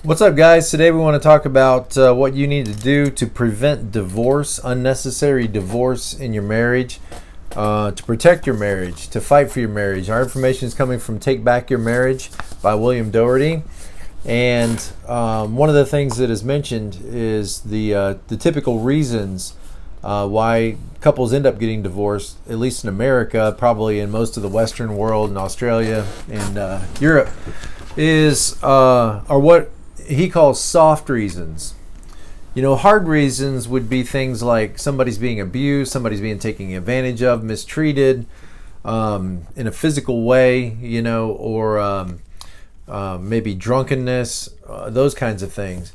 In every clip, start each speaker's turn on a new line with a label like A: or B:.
A: What's up, guys? Today we want to talk about what you need to do to prevent divorce, unnecessary divorce in your marriage, to protect your marriage, to fight for your marriage. Our information is coming from Take Back Your Marriage by William Doherty. And one of the things that is mentioned is the typical reasons why couples end up getting divorced, at least in America, probably in most of the Western world, in Australia and Europe, are what he calls soft reasons. You know, hard reasons would be things like somebody's being abused, somebody's being taken advantage of, mistreated in a physical way, you know, or maybe drunkenness, those kinds of things.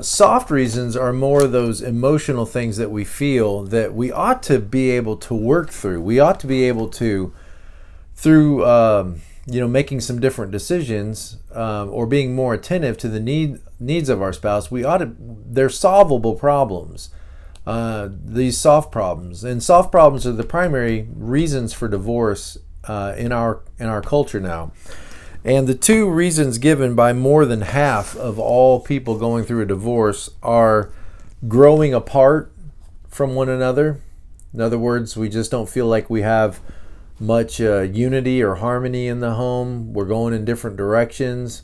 A: Soft reasons are more those emotional things that we feel that we ought to be able to work through. We ought to be able to, through making some different decisions or being more attentive to the needs of our spouse, they're solvable problems. These soft problems, and soft problems are the primary reasons for divorce in our culture now. And the two reasons given by more than half of all people going through a divorce are growing apart from one another. In other words, we just don't feel like we have much unity or harmony in the home. We're going in different directions.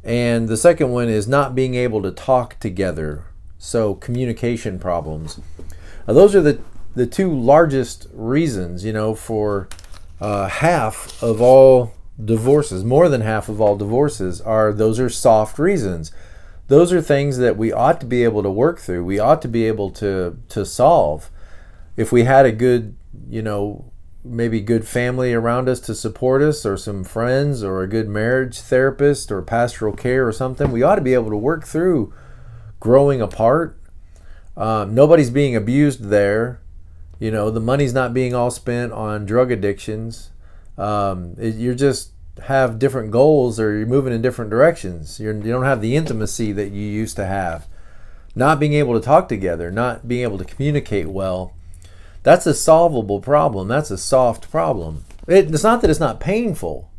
A: And the second one is not being able to talk together. So communication problems. Those are the two largest reasons, for half of all divorces. More than half of all divorces those are soft reasons. Those are things that we ought to be able to work through. We ought to be able to solve. If we had a good, maybe good family around us to support us, or some friends, or a good marriage therapist or pastoral care or something, we ought to be able to work through growing apart. Nobody's being abused there. The money's not being all spent on drug addictions. You just have different goals, or you're moving in different directions. You don't have the intimacy that you used to have. Not being able to talk together, not being able to communicate well. That's a solvable problem. That's a soft problem. It's not that it's not painful.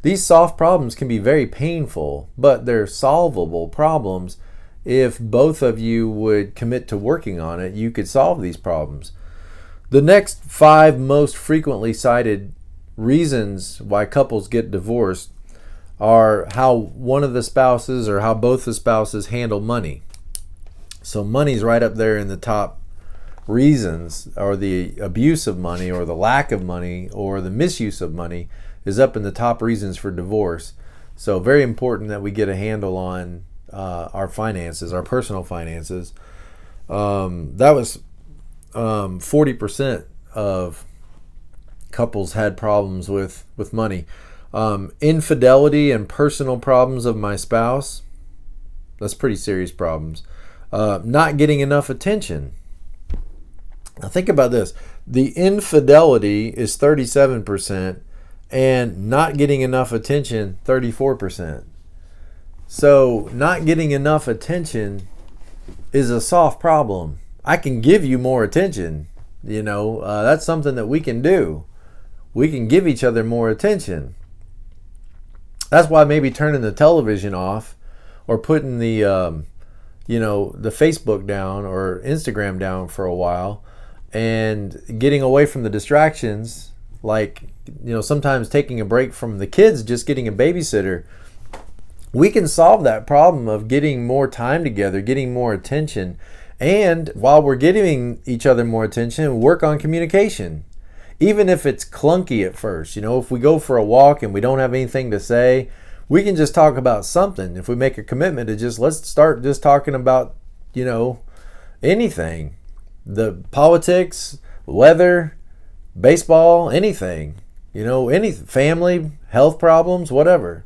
A: These soft problems can be very painful, but they're solvable problems. If both of you would commit to working on it, you could solve these problems. The next 5 most frequently cited reasons why couples get divorced are how one of the spouses or how both the spouses handle money. So money's right up there in the top reasons, or the abuse of money, or the lack of money, or the misuse of money is up in the top reasons for divorce. So very important that we get a handle on our finances, our personal finances. That was 40% of couples had problems with money. Infidelity and personal problems of my spouse, that's pretty serious problems. Not getting enough attention. Now think about this. The infidelity is 37%, and not getting enough attention, 34%. So not getting enough attention is a soft problem. I can give you more attention. That's something that we can do. We can give each other more attention. That's why maybe turning the television off, or putting the Facebook down or Instagram down for a while, and getting away from the distractions, like, sometimes taking a break from the kids, just getting a babysitter. We can solve that problem of getting more time together, getting more attention. And while we're giving each other more attention, work on communication. Even if it's clunky at first, if we go for a walk and we don't have anything to say, we can just talk about something. If we make a commitment to let's start just talking about, anything. The politics, weather, baseball, anything. Any family, health problems, whatever.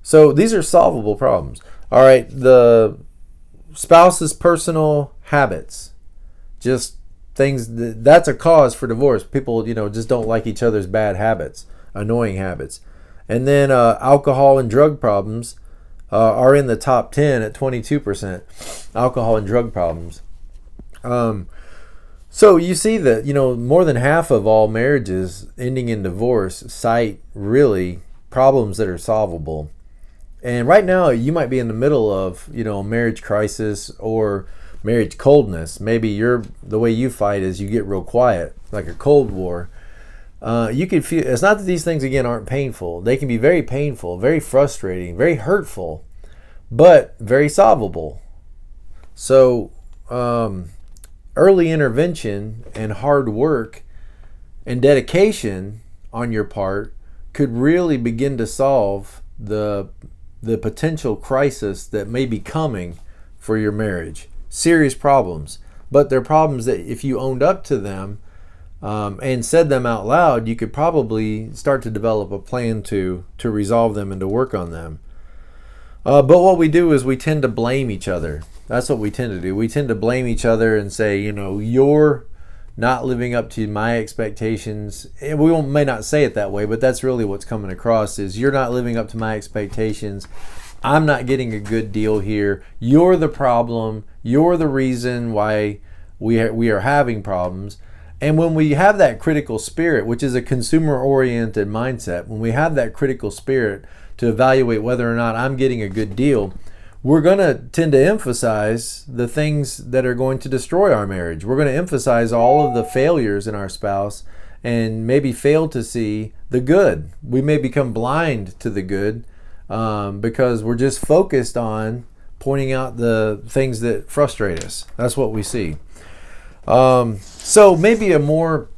A: So these are solvable problems. All right, the spouse's personal habits, just things that's a cause for divorce. People, just don't like each other's bad habits, annoying habits. And then alcohol and drug problems are in the top 10 at 22%. Alcohol and drug problems. So you see that, more than half of all marriages ending in divorce cite really problems that are solvable. And right now you might be in the middle of, a marriage crisis or marriage coldness. Maybe the way you fight is you get real quiet, like a Cold War. You can feel, it's not that these things, again, aren't painful. They can be very painful, very frustrating, very hurtful, but very solvable. So early intervention and hard work and dedication on your part could really begin to solve the potential crisis that may be coming for your marriage. Serious problems, but they're problems that if you owned up to them and said them out loud, you could probably start to develop a plan to resolve them and to work on them. But what we do is we tend to blame each other. That's what we tend to do. We tend to blame each other and say, you're not living up to my expectations. And we may not say it that way, but that's really what's coming across is you're not living up to my expectations. I'm not getting a good deal here. You're the problem. You're the reason why we are having problems. And when we have that critical spirit, which is a consumer-oriented mindset, when we have that critical spirit to evaluate whether or not I'm getting a good deal, we're going to tend to emphasize the things that are going to destroy our marriage. We're going to emphasize all of the failures in our spouse and maybe fail to see the good. We may become blind to the good because we're just focused on pointing out the things that frustrate us. That's what we see. So maybe a more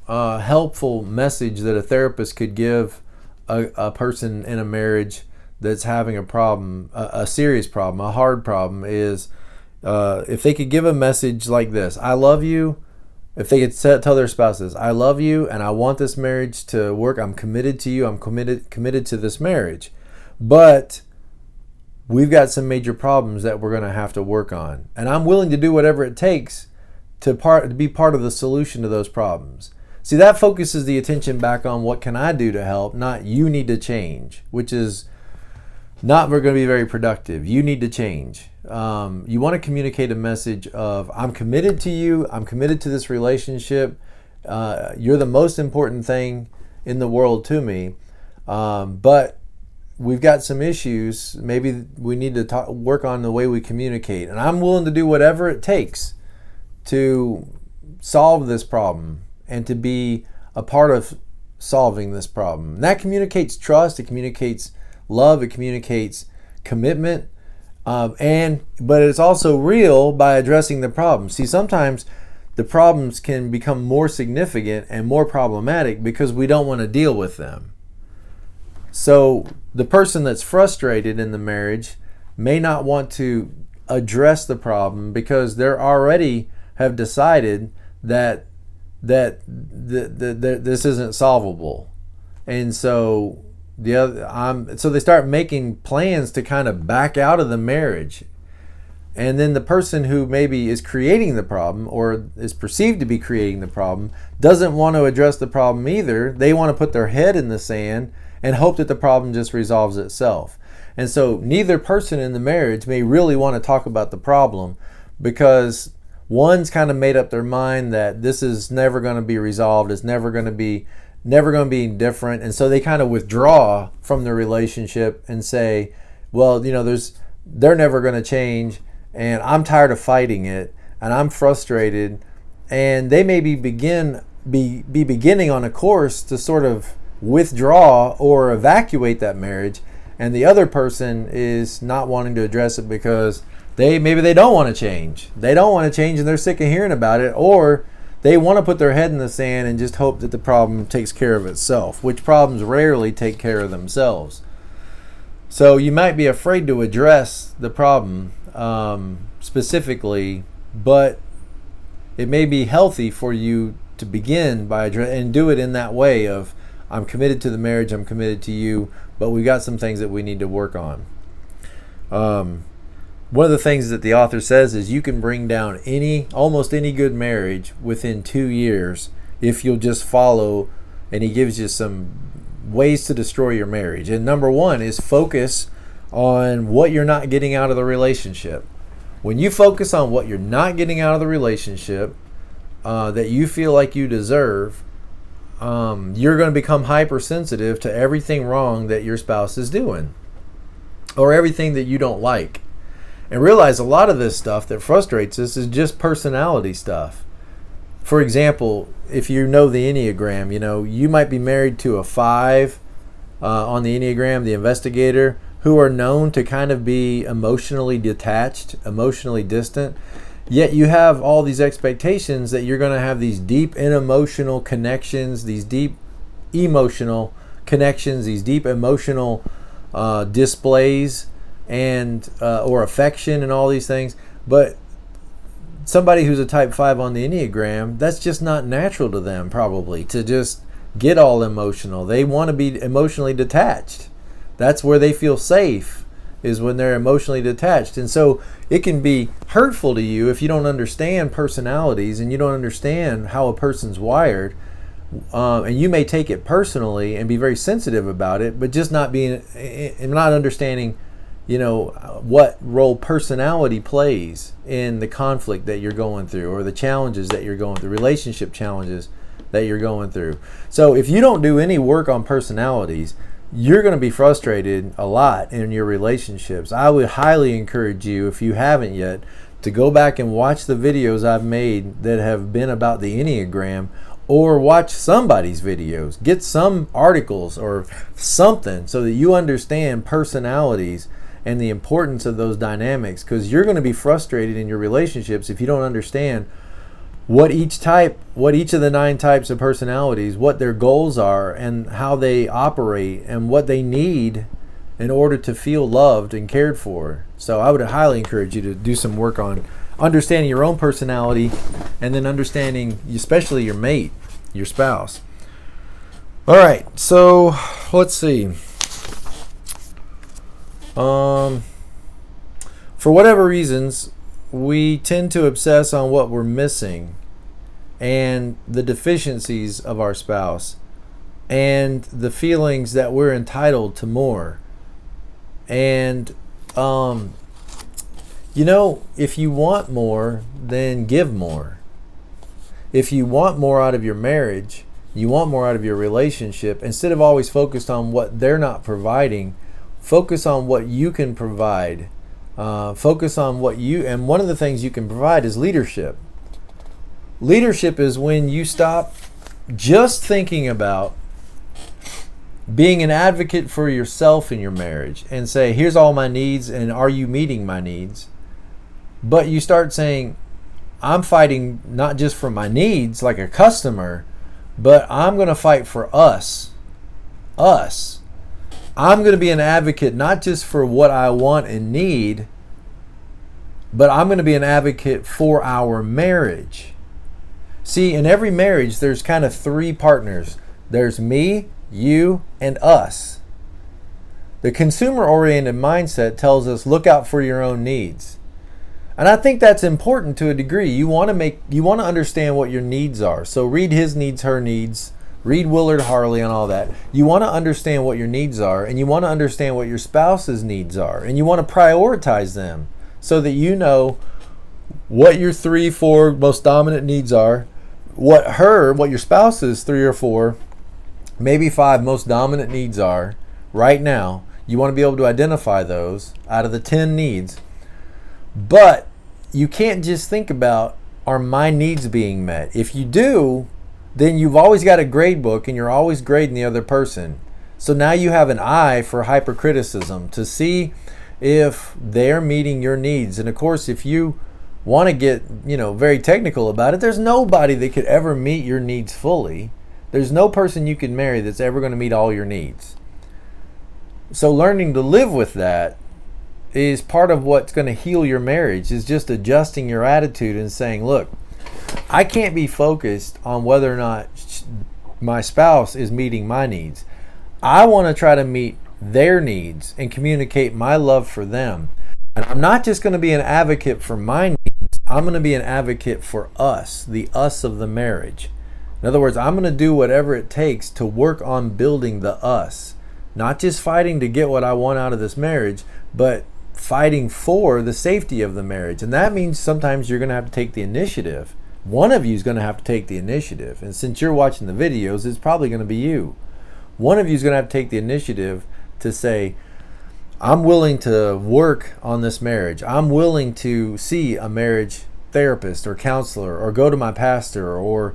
A: helpful message that a therapist could give a person in a marriage that's having a problem, a serious problem, a hard problem, is if they could give a message like this: I love you. If they could tell their spouses, I love you and I want this marriage to work. I'm committed to you. I'm committed to this marriage. But we've got some major problems that we're going to have to work on. And I'm willing to do whatever it takes to be part of the solution to those problems. See, that focuses the attention back on what can I do to help, not you need to change, which is not going to be very productive. You need to change. You want to communicate a message of, I'm committed to you. I'm committed to this relationship. You're the most important thing in the world to me. But we've got some issues. Maybe we need to work on the way we communicate. And I'm willing to do whatever it takes to solve this problem and to be a part of solving this problem. And that communicates trust. It communicates love. It communicates commitment. But it's also real by addressing the problem. See, sometimes the problems can become more significant and more problematic because we don't want to deal with them. So the person that's frustrated in the marriage may not want to address the problem because they're already have decided that this isn't solvable. And so so they start making plans to kind of back out of the marriage. And then the person who maybe is creating the problem or is perceived to be creating the problem doesn't want to address the problem either. They want to put their head in the sand and hope that the problem just resolves itself. And so neither person in the marriage may really want to talk about the problem because one's kind of made up their mind that this is never going to be resolved. It's never going to be different. And so they kind of withdraw from the relationship and say, well, they're never going to change and I'm tired of fighting it and I'm frustrated. And they may be beginning on a course to sort of withdraw or evacuate that marriage, and the other person is not wanting to address it because maybe they don't want to change. They don't want to change and they're sick of hearing about it, or they want to put their head in the sand and just hope that the problem takes care of itself, which problems rarely take care of themselves. So you might be afraid to address the problem specifically, but it may be healthy for you to begin by and do it in that way of, I'm committed to the marriage, I'm committed to you, but we've got some things that we need to work on. One of the things that the author says is you can bring down almost any good marriage within 2 years if you'll just follow, and he gives you some ways to destroy your marriage. And number one is focus on what you're not getting out of the relationship. When you focus on what you're not getting out of the relationship that you feel like you deserve, you're going to become hypersensitive to everything wrong that your spouse is doing. or everything that you don't like. And realize a lot of this stuff that frustrates us is just personality stuff. For example, if you know the Enneagram, you might be married to a 5 on the Enneagram, the investigator, who are known to kind of be emotionally detached, emotionally distant. Yet you have all these expectations that you're going to have these deep emotional connections, these deep emotional connections, these deep emotional displays, and or affection and all these things. But somebody who's a type 5 on the Enneagram, that's just not natural to them, probably, to just get all emotional. They want to be emotionally detached. That's where they feel safe, is when they're emotionally detached. And so it can be hurtful to you if you don't understand personalities and you don't understand how a person's wired. And you may take it personally and be very sensitive about it, but just not understanding, what role personality plays in the conflict that you're going through, or the challenges that you're going through, relationship challenges that you're going through. So if you don't do any work on personalities, you're going to be frustrated a lot in your relationships. I would highly encourage you, if you haven't yet, to go back and watch the videos I've made that have been about the Enneagram, or watch somebody's videos. Get some articles or something so that you understand personalities and the importance of those dynamics, because you're going to be frustrated in your relationships if you don't understand what each of the 9 types of personalities, what their goals are and how they operate and what they need in order to feel loved and cared for. So I would highly encourage you to do some work on understanding your own personality, and then understanding especially your mate, your spouse. All right, so let's see. For whatever reasons, we tend to obsess on what we're missing and the deficiencies of our spouse and the feelings that we're entitled to more. And if you want more, then give more. If you want more out of your marriage, you want more out of your relationship, instead of always focused on what they're not providing, focus on what you can provide. Focus on and one of the things you can provide is leadership. Leadership is when you stop just thinking about being an advocate for yourself in your marriage and say, here's all my needs and are you meeting my needs? But you start saying, I'm fighting not just for my needs like a customer, but I'm going to fight for us. I'm going to be an advocate not just for what I want and need, but I'm going to be an advocate for our marriage. See, in every marriage, there's kind of 3 partners. There's me, you, and us. The consumer-oriented mindset tells us, look out for your own needs. And I think that's important to a degree. You want to understand what your needs are. So read His Needs, Her Needs. Read Willard Harley and all that. You want to understand what your needs are, and you want to understand what your spouse's needs are, and you want to prioritize them so that you know what your 3, 4 most dominant needs are, what your spouse's 3 or 4, maybe 5 most dominant needs are right now. You want to be able to identify those out of the 10 needs. But you can't just think about, are my needs being met? If you do, then you've always got a grade book and you're always grading the other person. So now you have an eye for hypercriticism to see if they're meeting your needs. And of course, if you want to get, very technical about it, there's nobody that could ever meet your needs fully. There's no person you can marry that's ever going to meet all your needs. So learning to live with that is part of what's going to heal your marriage, is just adjusting your attitude and saying, look, I can't be focused on whether or not my spouse is meeting my needs. I want to try to meet their needs and communicate my love for them. And I'm not just going to be an advocate for my needs. I'm going to be an advocate for us, the us of the marriage. In other words, I'm going to do whatever it takes to work on building the us. Not just fighting to get what I want out of this marriage, but fighting for the safety of the marriage. And that means sometimes you're going to have to take the initiative. One of you is going to have to take the initiative. And since you're watching the videos, it's probably going to be you. One of you is going to have to take the initiative to say, I'm willing to work on this marriage. I'm willing to see a marriage therapist or counselor, or go to my pastor, or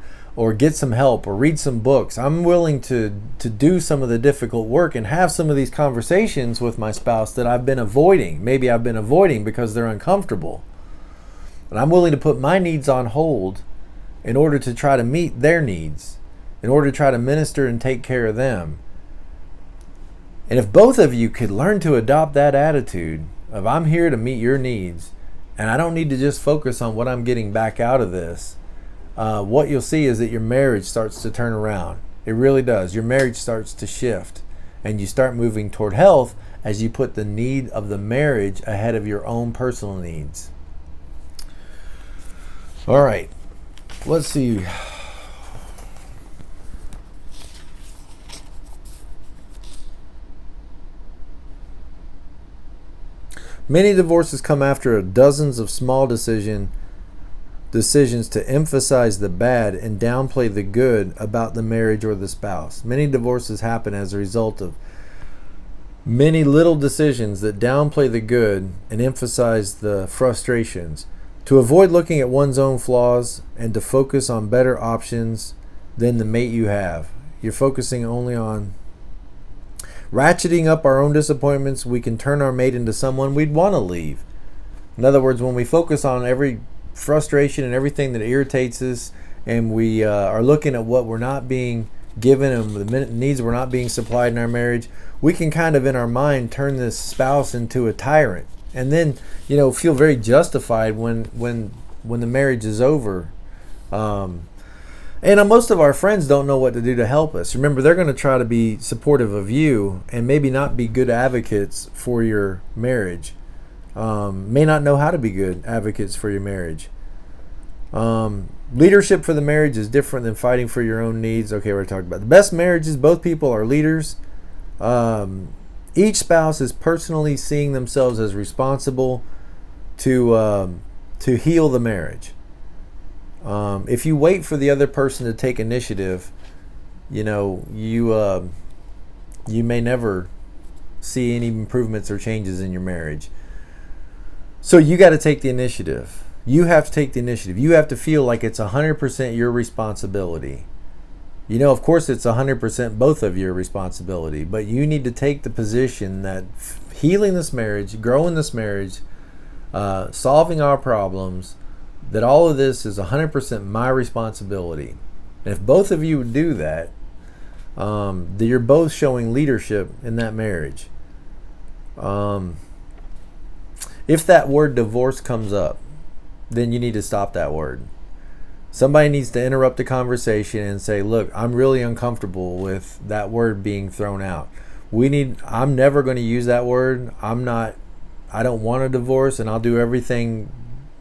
A: get some help, or read some books. I'm willing to do some of the difficult work and have some of these conversations with my spouse that I've been avoiding. Maybe I've been avoiding because they're uncomfortable. And I'm willing to put my needs on hold in order to try to meet their needs, in order to try to minister and take care of them. And if both of you could learn to adopt that attitude of, I'm here to meet your needs, and I don't need to just focus on what I'm getting back out of this, what you'll see is that your marriage starts to turn around. It really does. Your marriage starts to shift, and you start moving toward health as you put the need of the marriage ahead of your own personal needs. All right, let's see. Many divorces come after dozens of small decisions to emphasize the bad and downplay the good about the marriage or the spouse. Many divorces happen as a result of many little decisions that downplay the good and emphasize the frustrations. To avoid looking at one's own flaws and to focus on better options than the mate you have. You're focusing only on ratcheting up our own disappointments. We can turn our mate into someone we'd want to leave. In other words, when we focus on every frustration and everything that irritates us, and we are looking at what we're not being given and the needs we're not being supplied in our marriage, we can kind of in our mind turn this spouse into a tyrant, and then feel very justified when the marriage is over. And most of our friends don't know what to do to help us. Remember, they're going to try to be supportive of you and maybe not be good advocates for your marriage. May not know how to be good advocates for your marriage. Leadership for the marriage is different than fighting for your own needs. Okay, we're talking about the best marriages. Both people are leaders. Each spouse is personally seeing themselves as responsible to heal the marriage. If you wait for the other person to take initiative, you may never see any improvements or changes in your marriage. So you got to take the initiative. You have to take the initiative. You have to feel like it's 100% your responsibility. Of course it's 100% both of your responsibility, but you need to take the position that healing this marriage, growing this marriage, solving our problems, that all of this is 100% my responsibility. And if both of you would do that, then you're both showing leadership in that marriage. If that word divorce comes up, then you need to stop that word. Somebody needs to interrupt the conversation and say, look, I'm really uncomfortable with that word being thrown out. I'm never going to use that word. I don't want a divorce, and I'll do everything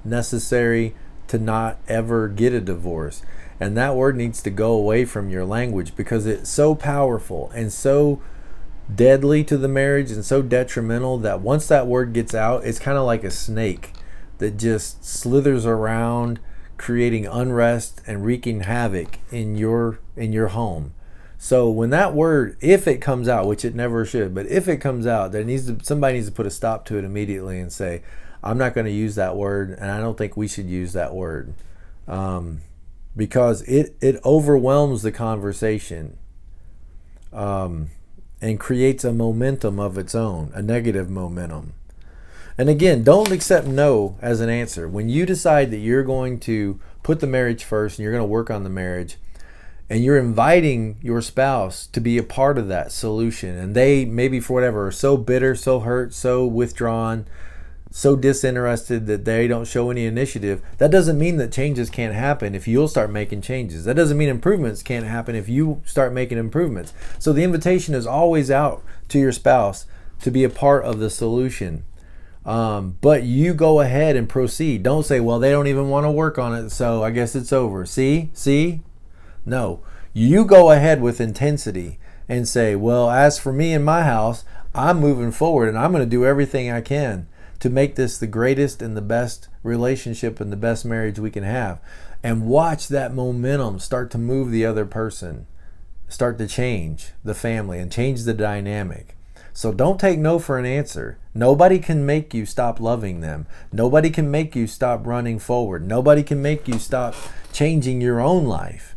A: necessary to not ever get a divorce. And that word needs to go away from your language, because it's so powerful and so deadly to the marriage and so detrimental that once that word gets out, it's kind of like a snake that just slithers around, creating unrest and wreaking havoc in your home. So when that word, if it comes out, which it never should, but if it comes out, somebody needs to put a stop to it immediately and say, I'm not going to use that word, and I don't think we should use that word, because it overwhelms the conversation, and creates a momentum of its own, a negative momentum. And again, don't accept no as an answer. When you decide that you're going to put the marriage first and you're going to work on the marriage, and you're inviting your spouse to be a part of that solution, and they maybe for whatever are so bitter, so hurt, so withdrawn, so disinterested that they don't show any initiative, that doesn't mean that changes can't happen if you'll start making changes. That doesn't mean improvements can't happen if you start making improvements. So the invitation is always out to your spouse to be a part of the solution. But you go ahead and proceed. Don't say, well, they don't even want to work on it, so I guess it's over. See? No. You go ahead with intensity and say, well, as for me and my house, I'm moving forward, and I'm going to do everything I can to make this the greatest and the best relationship and the best marriage we can have. And watch that momentum start to move the other person, start to change the family and change the dynamic. So don't take no for an answer. Nobody can make you stop loving them. Nobody can make you stop running forward. Nobody can make you stop changing your own life.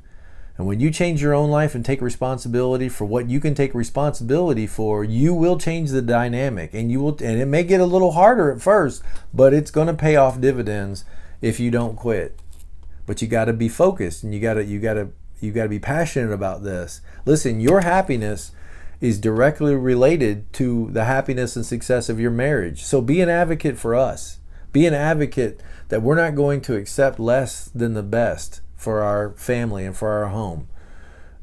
A: And when you change your own life and take responsibility for what you can take responsibility for, you will change the dynamic, and it may get a little harder at first, but it's going to pay off dividends if you don't quit. But you got to be focused, and you got to be passionate about this. Listen, your happiness is directly related to the happiness and success of your marriage. So be an advocate for us. Be an advocate that we're not going to accept less than the best for our family and for our home.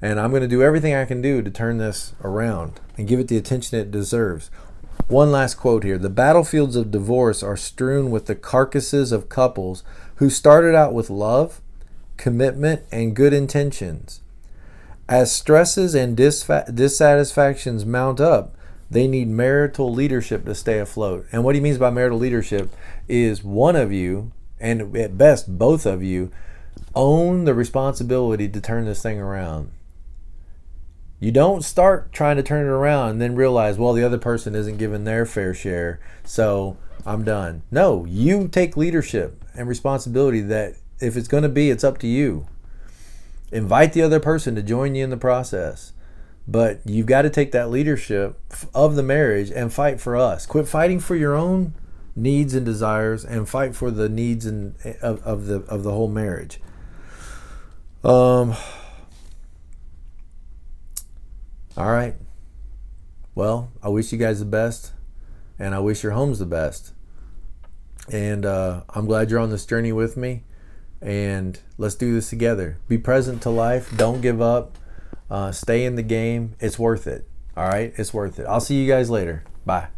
A: And I'm going to do everything I can do to turn this around and give it the attention it deserves. One last quote here. The battlefields of divorce are strewn with the carcasses of couples who started out with love, commitment, and good intentions. As stresses and dissatisfactions mount up, they need marital leadership to stay afloat. And what he means by marital leadership is one of you, and at best both of you, own the responsibility to turn this thing around. You don't start trying to turn it around and then realize, well, the other person isn't giving their fair share, so I'm done. No, you take leadership and responsibility that if it's going to be, it's up to you. Invite the other person to join you in the process. But you've got to take that leadership of the marriage and fight for us. Quit fighting for your own needs and desires and fight for the needs of the whole marriage. All right. Well, I wish you guys the best, and I wish your homes the best. And I'm glad you're on this journey with me, and let's do this together. Be present to life. Don't give up. Stay in the game. It's worth it. All right? It's worth it. I'll see you guys later. Bye.